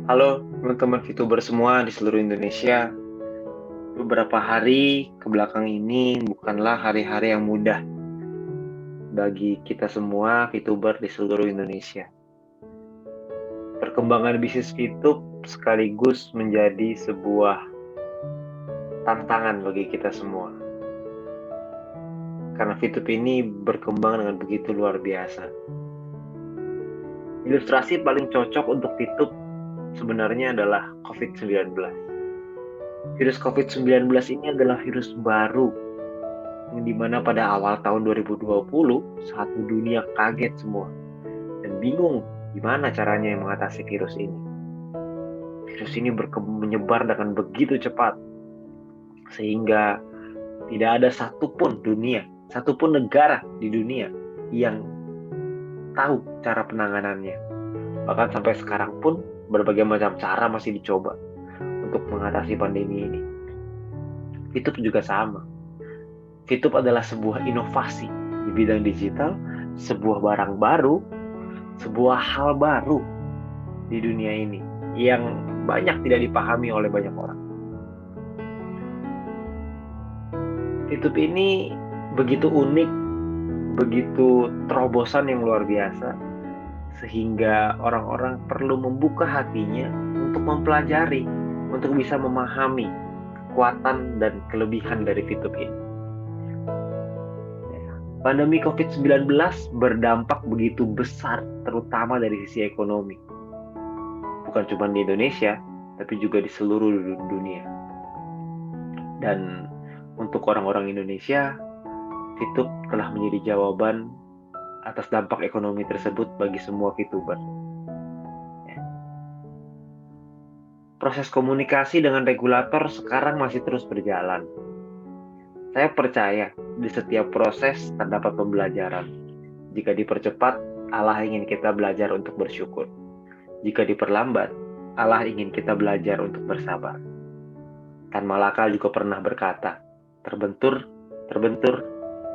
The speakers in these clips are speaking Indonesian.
Halo teman-teman VTuber semua di seluruh Indonesia. Beberapa hari ke belakang ini bukanlah hari-hari yang mudah bagi kita semua VTuber di seluruh Indonesia. Perkembangan bisnis VTube sekaligus menjadi sebuah tantangan bagi kita semua. Karena VTube ini berkembang dengan begitu luar biasa. Ilustrasi paling cocok untuk VTube sebenarnya adalah COVID-19. Virus COVID-19 ini adalah virus baru yang dimana pada awal tahun 2020 satu dunia kaget semua dan bingung gimana caranya mengatasi virus ini. Virus ini menyebar dengan begitu cepat sehingga tidak ada satupun negara di dunia yang tahu cara penanganannya. Bahkan sampai sekarang pun berbagai macam cara masih dicoba untuk mengatasi pandemi ini. VTube juga sama. VTube adalah sebuah inovasi di bidang digital, sebuah barang baru, sebuah hal baru di dunia ini yang banyak tidak dipahami oleh banyak orang. VTube ini begitu unik, begitu terobosan yang luar biasa, sehingga orang-orang perlu membuka hatinya untuk mempelajari, untuk bisa memahami kekuatan dan kelebihan dari VTube ini. Pandemi COVID-19 berdampak begitu besar, terutama dari sisi ekonomi. Bukan cuma di Indonesia, tapi juga di seluruh dunia. Dan untuk orang-orang Indonesia, VTube telah menjadi jawaban atas dampak ekonomi tersebut bagi semua VTuber. Proses komunikasi dengan regulator sekarang masih terus berjalan. Saya percaya di setiap proses terdapat pembelajaran. Jika dipercepat, Allah ingin kita belajar untuk bersyukur. Jika diperlambat, Allah ingin kita belajar untuk bersabar. Tan Malaka juga pernah berkata, terbentur, terbentur,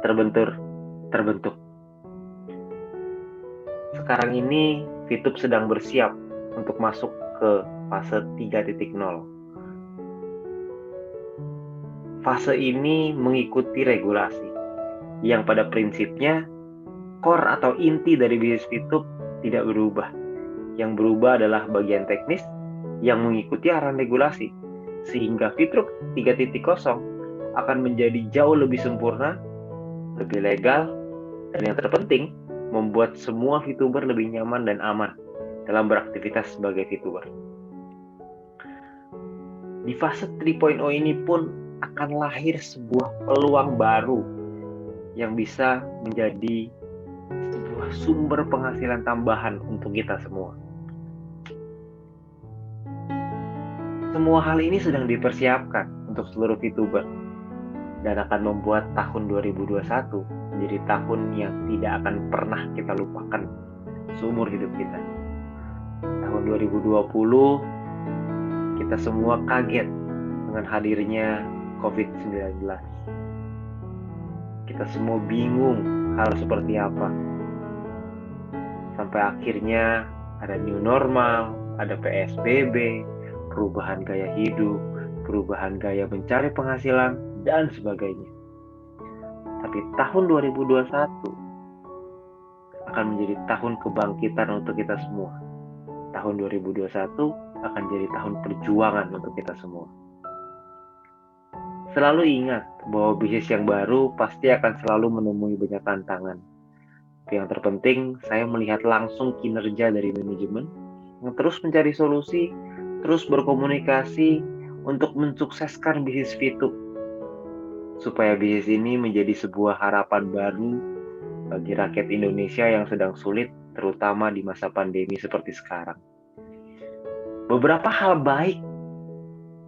terbentur, terbentuk. Sekarang ini, VTube sedang bersiap untuk masuk ke fase 3.0. Fase ini mengikuti regulasi, yang pada prinsipnya core atau inti dari bisnis VTube tidak berubah. Yang berubah adalah bagian teknis yang mengikuti arahan regulasi, sehingga VTube 3.0 akan menjadi jauh lebih sempurna, lebih legal, dan yang terpenting, membuat semua VTuber lebih nyaman dan aman dalam beraktivitas sebagai VTuber. Di fase 3.0 ini pun akan lahir sebuah peluang baru yang bisa menjadi sebuah sumber penghasilan tambahan untuk kita semua. Semua hal ini sedang dipersiapkan untuk seluruh VTuber dan akan membuat tahun 2021 menjadi tahun yang tidak akan pernah kita lupakan seumur hidup kita. Tahun 2020 kita semua kaget dengan hadirnya COVID-19. Kita semua bingung harus seperti apa. Sampai akhirnya ada new normal, ada PSBB, perubahan gaya hidup, perubahan gaya mencari penghasilan, dan sebagainya. Tapi tahun 2021 akan menjadi tahun kebangkitan untuk kita semua. Tahun 2021 akan jadi tahun perjuangan untuk kita semua. Selalu ingat bahwa bisnis yang baru pasti akan selalu menemui banyak tantangan. Tapi yang terpenting, saya melihat langsung kinerja dari manajemen yang terus mencari solusi, terus berkomunikasi untuk mensukseskan bisnis VTube. Supaya bisnis ini menjadi sebuah harapan baru bagi rakyat Indonesia yang sedang sulit, terutama di masa pandemi seperti sekarang. Beberapa hal baik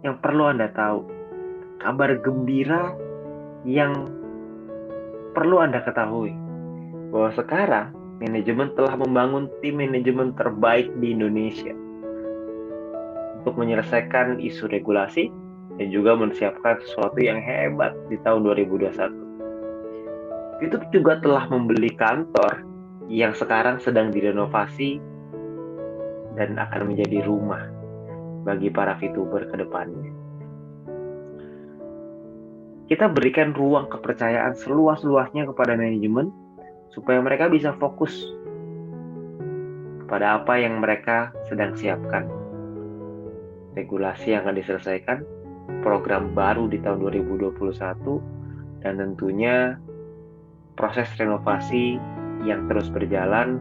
yang perlu Anda tahu, kabar gembira yang perlu Anda ketahui, bahwa sekarang manajemen telah membangun tim manajemen terbaik di Indonesia untuk menyelesaikan isu regulasi dan juga mempersiapkan sesuatu yang hebat di tahun 2021. YouTube juga telah membeli kantor yang sekarang sedang direnovasi dan akan menjadi rumah. bagi para VTuber ke depannya. Kita berikan ruang kepercayaan seluas-luasnya kepada manajemen supaya mereka bisa fokus pada apa yang mereka sedang siapkan. Regulasi yang akan diselesaikan, program baru di tahun 2021, dan tentunya proses renovasi yang terus berjalan,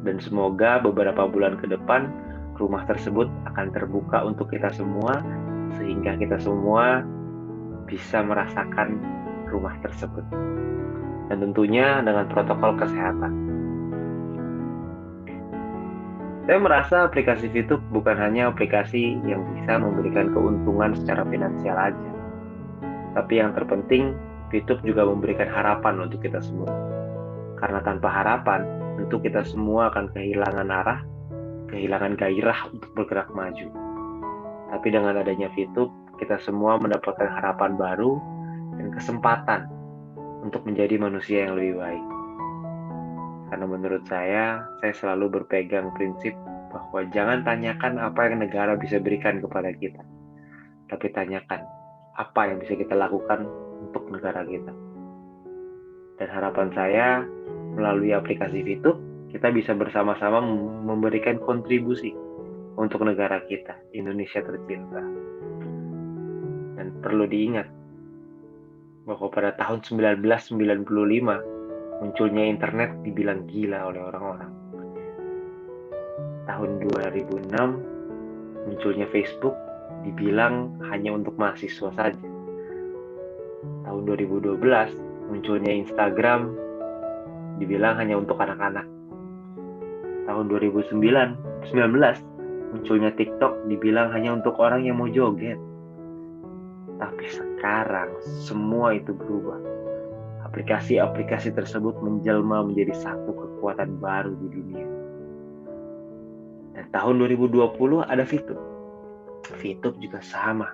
dan semoga beberapa bulan ke depan rumah tersebut akan terbuka untuk kita semua sehingga kita semua bisa merasakan rumah tersebut, dan tentunya dengan protokol kesehatan. Saya merasa aplikasi VTube bukan hanya aplikasi yang bisa memberikan keuntungan secara finansial aja, tapi yang terpenting VTube juga memberikan harapan untuk kita semua. Karena tanpa harapan, tentu kita semua akan kehilangan arah, kehilangan gairah untuk bergerak maju. Tapi dengan adanya VTube, kita semua mendapatkan harapan baru dan kesempatan untuk menjadi manusia yang lebih baik. Karena menurut saya selalu berpegang prinsip bahwa jangan tanyakan apa yang negara bisa berikan kepada kita, tapi tanyakan apa yang bisa kita lakukan untuk negara kita. Dan harapan saya, melalui aplikasi VTube, kita bisa bersama-sama memberikan kontribusi untuk negara kita, Indonesia tercinta. Dan perlu diingat bahwa pada tahun 1995 munculnya internet dibilang gila oleh orang-orang. Tahun 2006 munculnya Facebook dibilang hanya untuk mahasiswa saja. Tahun 2012 munculnya Instagram dibilang hanya untuk anak-anak. Tahun 2019 munculnya TikTok dibilang hanya untuk orang yang mau joget. Tapi sekarang semua itu berubah. Aplikasi-aplikasi tersebut menjelma menjadi satu kekuatan baru di dunia. Dan tahun 2020 ada VTube. VTube juga sama.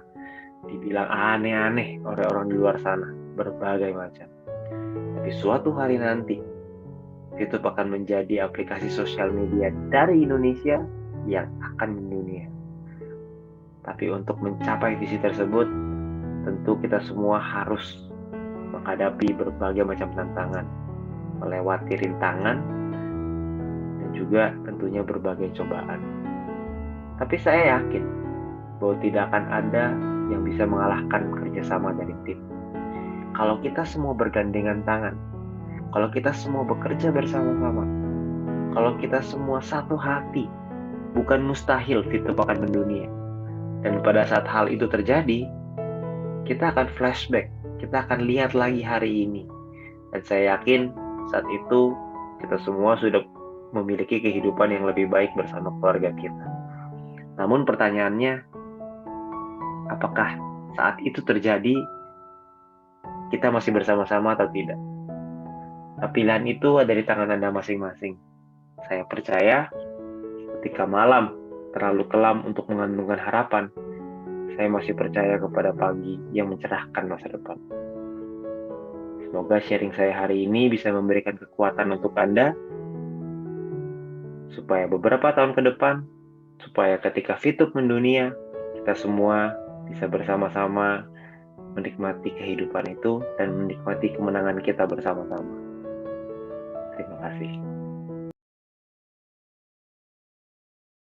Dibilang aneh-aneh oleh orang di luar sana, berbagai macam. Tapi suatu hari nanti, VTube akan menjadi aplikasi sosial media dari Indonesia yang akan mendunia. Tapi untuk mencapai visi tersebut, tentu kita semua harus menghadapi berbagai macam tantangan, melewati rintangan, dan juga tentunya berbagai cobaan. Tapi saya yakin bahwa tidak akan ada yang bisa mengalahkan kerjasama dari tim. Kalau kita semua bergandengan tangan, kalau kita semua bekerja bersama-sama, kalau kita semua satu hati, bukan mustahil VTube akan mendunia. Dan pada saat hal itu terjadi, kita akan flashback, kita akan lihat lagi hari ini. Dan saya yakin saat itu kita semua sudah memiliki kehidupan yang lebih baik bersama keluarga kita. Namun pertanyaannya, apakah saat itu terjadi kita masih bersama-sama atau tidak? Nah, pilihan itu ada di tangan Anda masing-masing. Saya percaya ketika malam terlalu kelam untuk mengandungkan harapan, saya masih percaya kepada pagi yang mencerahkan masa depan. Semoga sharing saya hari ini bisa memberikan kekuatan untuk Anda, supaya beberapa tahun ke depan, supaya ketika VTube mendunia, kita semua bisa bersama-sama menikmati kehidupan itu dan menikmati kemenangan kita bersama-sama. Terima kasih.